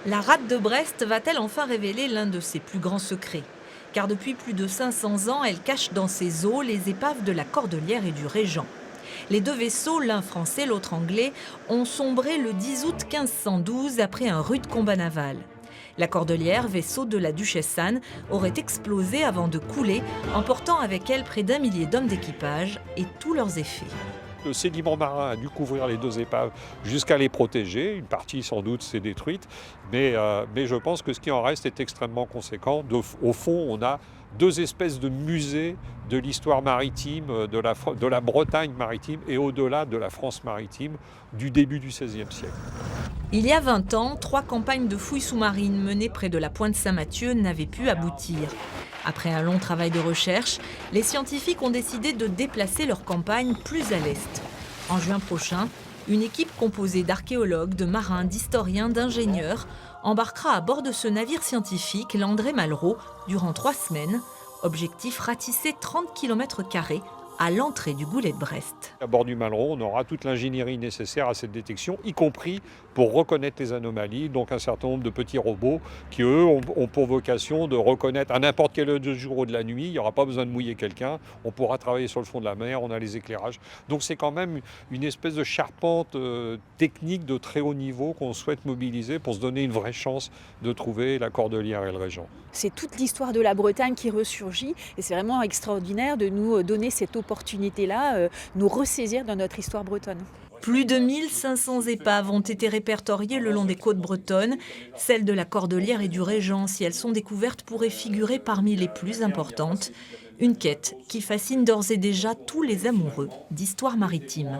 La rade de Brest va-t-elle enfin révéler l'un de ses plus grands secrets? Car depuis plus de 500 ans, elle cache dans ses eaux les épaves de la Cordelière et du Régent. Les deux vaisseaux, l'un français, l'autre anglais, ont sombré le 10 août 1512 après un rude combat naval. La Cordelière, vaisseau de la duchesse Anne, aurait explosé avant de couler, emportant avec elle près d'1 millier d'hommes d'équipage et tous leurs effets. Le sédiment marin a dû couvrir les deux épaves jusqu'à les protéger. Une partie, sans doute, s'est détruite. Mais je pense que ce qui en reste est extrêmement conséquent. Au fond, on a deux espèces de musées de l'histoire maritime, de la Bretagne maritime et au-delà de la France maritime du début du XVIe siècle. Il y a 20 ans, 3 campagnes de fouilles sous-marines menées près de la pointe Saint-Mathieu n'avaient pu aboutir. Après un long travail de recherche, les scientifiques ont décidé de déplacer leur campagne plus à l'est. En juin prochain, une équipe composée d'archéologues, de marins, d'historiens, d'ingénieurs embarquera à bord de ce navire scientifique, l'André Malraux, durant 3 semaines. Objectif, ratisser 30 km² à l'entrée du goulet de Brest. À bord du Malraux, on aura toute l'ingénierie nécessaire à cette détection, y compris pour reconnaître les anomalies, donc un certain nombre de petits robots qui, eux, ont pour vocation de reconnaître à n'importe quelle heure du jour ou de la nuit. Il n'y aura pas besoin de mouiller quelqu'un, on pourra travailler sur le fond de la mer, on a les éclairages. Donc c'est quand même une espèce de charpente technique de très haut niveau qu'on souhaite mobiliser pour se donner une vraie chance de trouver la Cordelière et le Régent. C'est toute l'histoire de la Bretagne qui ressurgit et c'est vraiment extraordinaire de nous donner cette opportunité-là, nous ressaisir dans notre histoire bretonne. Plus de 1500 épaves ont été répertoriées le long des côtes bretonnes. Celles de la Cordelière et du Régent, si elles sont découvertes, pourraient figurer parmi les plus importantes. Une quête qui fascine d'ores et déjà tous les amoureux d'histoire maritime.